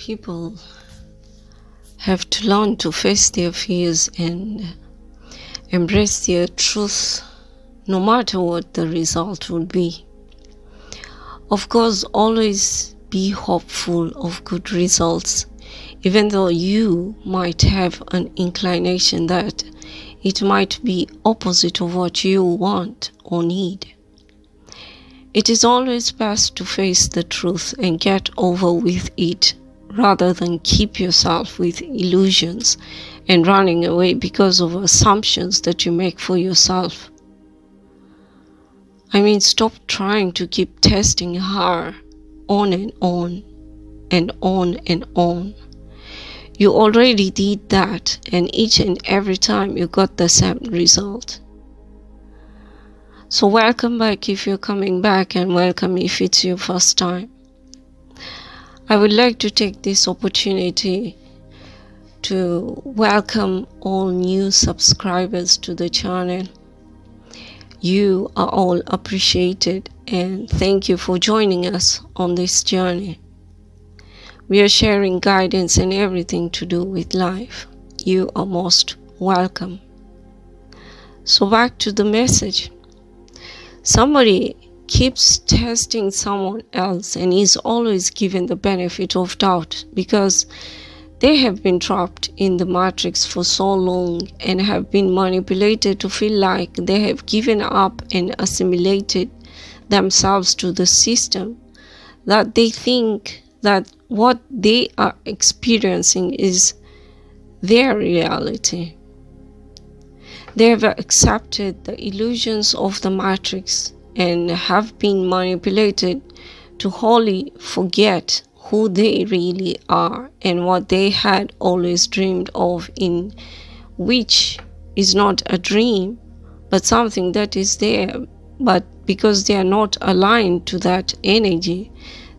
people have to learn to face their fears and embrace their truth, no matter what the result will be. Of course, always be hopeful of good results, even though you might have an inclination that it might be opposite of what you want or need. It is always best to face the truth and get over with it, rather than keep yourself with illusions and running away because of assumptions that you make for yourself. Stop trying to keep testing her on and on and on and on. You already did that, and each and every time you got the same result. So welcome back if you're coming back, and welcome if it's your first time. I would like to take this opportunity to welcome all new subscribers to the channel. You are all appreciated, and thank you for joining us on this journey. We are sharing guidance and everything to do with life. You are most welcome. So back to the message. Somebody keeps testing someone else and is always given the benefit of doubt because they have been trapped in the matrix for so long and have been manipulated to feel like they have given up and assimilated themselves to the system, that they think that what they are experiencing is their reality. They have accepted the illusions of the matrix and have been manipulated to wholly forget who they really are and what they had always dreamed of, in which is not a dream but something that is there, but because they are not aligned to that energy,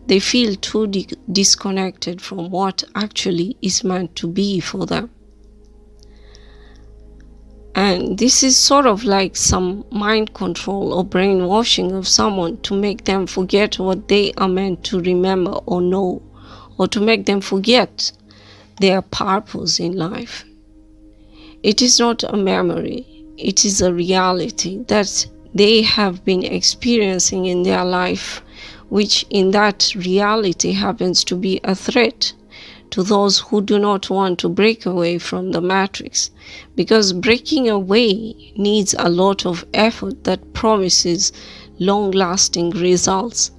they feel too disconnected from what actually is meant to be for them. And this is sort of like some mind control or brainwashing of someone to make them forget what they are meant to remember or know, or to make them forget their purpose in life. It is not a memory, it is a reality that they have been experiencing in their life, which in that reality happens to be a threat to those who do not want to break away from the matrix, because breaking away needs a lot of effort that promises long-lasting results.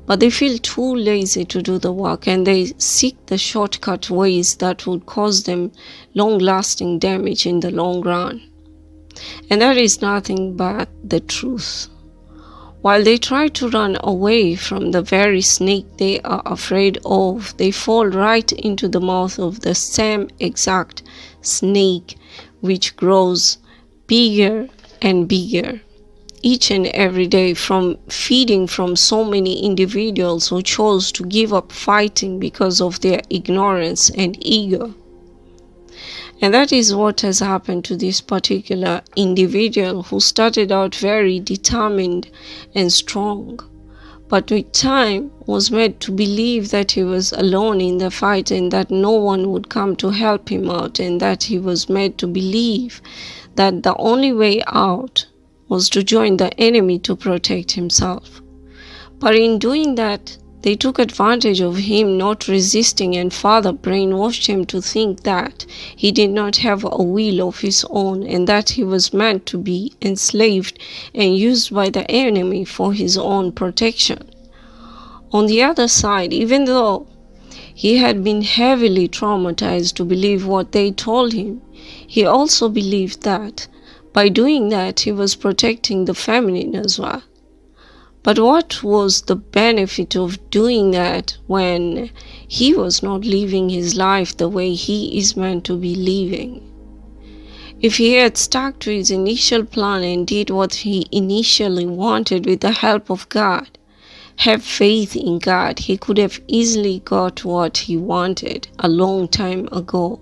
But they feel too lazy to do the work, and they seek the shortcut ways that would cause them long-lasting damage in the long run. And that is nothing but the truth. While they try to run away from the very snake they are afraid of, they fall right into the mouth of the same exact snake, which grows bigger and bigger each and every day, from feeding from so many individuals who chose to give up fighting because of their ignorance and ego. And that is what has happened to this particular individual, who started out very determined and strong, but with time was made to believe that he was alone in the fight and that no one would come to help him out, and that he was made to believe that the only way out was to join the enemy to protect himself. But in doing that, they took advantage of him not resisting and further brainwashed him to think that he did not have a will of his own, and that he was meant to be enslaved and used by the enemy for his own protection. On the other side, even though he had been heavily traumatized to believe what they told him, he also believed that by doing that he was protecting the feminine as well. But what was the benefit of doing that when he was not living his life the way he is meant to be living? If he had stuck to his initial plan and did what he initially wanted with the help of God, have faith in God, he could have easily got what he wanted a long time ago.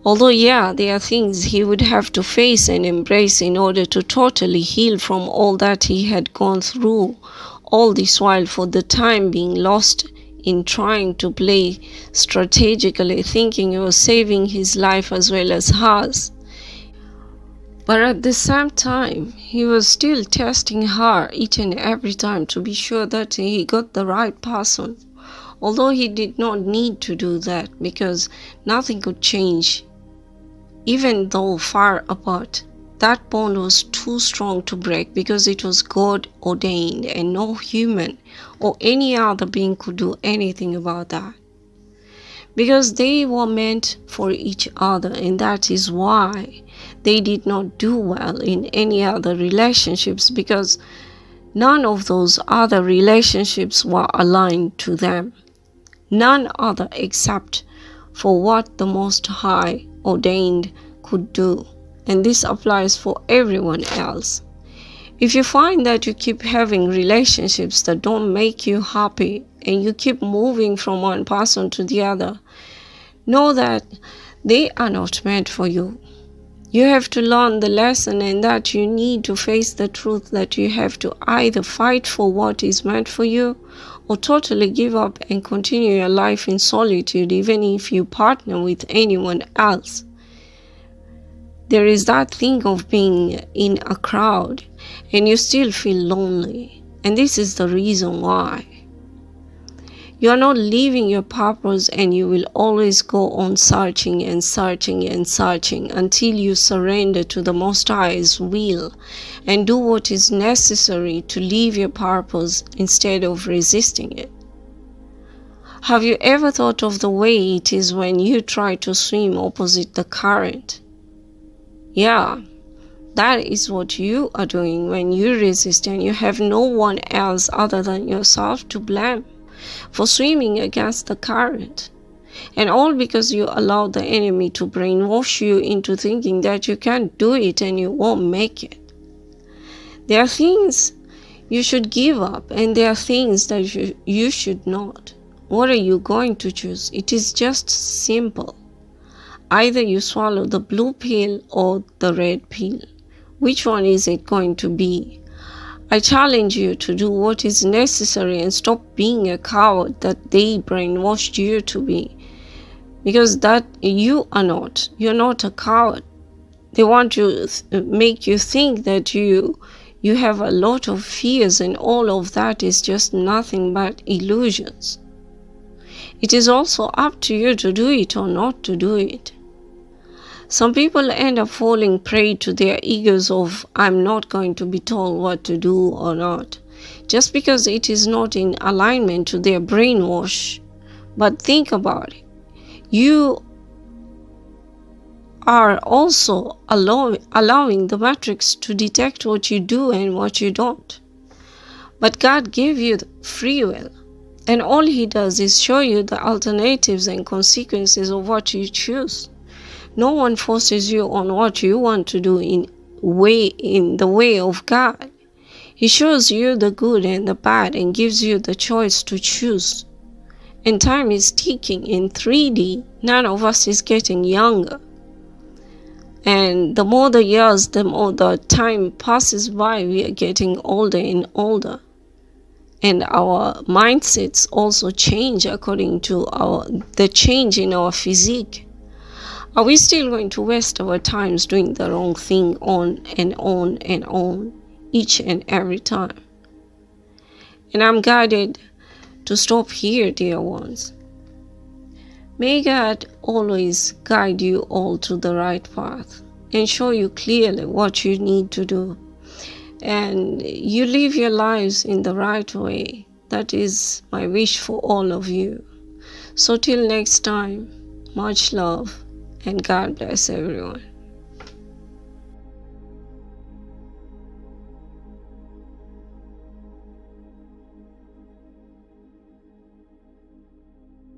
Although, there are things he would have to face and embrace in order to totally heal from all that he had gone through, all this while for the time being lost in trying to play strategically, thinking he was saving his life as well as hers. But at the same time, he was still testing her each and every time to be sure that he got the right person. Although he did not need to do that because nothing could change. Even though far apart, that bond was too strong to break because it was God ordained and no human or any other being could do anything about that. Because they were meant for each other, and that is why they did not do well in any other relationships, because none of those other relationships were aligned to them. None other except for what the Most High ordained could do. And this applies for everyone else. If you find that you keep having relationships that don't make you happy and you keep moving from one person to the other, know that they are not meant for you. You have to learn the lesson, and that you need to face the truth that you have to either fight for what is meant for you or totally give up and continue your life in solitude, even if you partner with anyone else. There is that thing of being in a crowd and you still feel lonely. And this is the reason why. You are not living your purpose, and you will always go on searching and searching and searching until you surrender to the Most High's will and do what is necessary to live your purpose instead of resisting it. Have you ever thought of the way it is when you try to swim opposite the current? Yeah, that is what you are doing when you resist, and you have no one else other than yourself to blame for swimming against the current. And all because you allowed the enemy to brainwash you into thinking that you can't do it and you won't make it. There are things you should give up, and there are things that you should not. What are you going to choose? It is just simple. Either you swallow the blue pill or the red pill. Which one is it going to be? I challenge you to do what is necessary and stop being a coward that they brainwashed you to be. Because that you are not. You're not a coward. They want to make you think that you have a lot of fears, and all of that is just nothing but illusions. It is also up to you to do it or not to do it. Some people end up falling prey to their egos of, I'm not going to be told what to do or not, just because it is not in alignment to their brainwash. But think about it. You are also allowing the matrix to detect what you do and what you don't. But God gave you free will, and all He does is show you the alternatives and consequences of what you choose. No one forces you on what you want to do in the way of God. He shows you the good and the bad and gives you the choice to choose. And time is ticking in 3D. None of us is getting younger. And the more the years, the more the time passes by, we are getting older and older. And our mindsets also change according to the change in our physique. Are we still going to waste our times doing the wrong thing on and on and on, each and every time? And I'm guided to stop here, dear ones. May God always guide you all to the right path and show you clearly what you need to do. And you live your lives in the right way. That is my wish for all of you. So till next time, much love. And God bless everyone.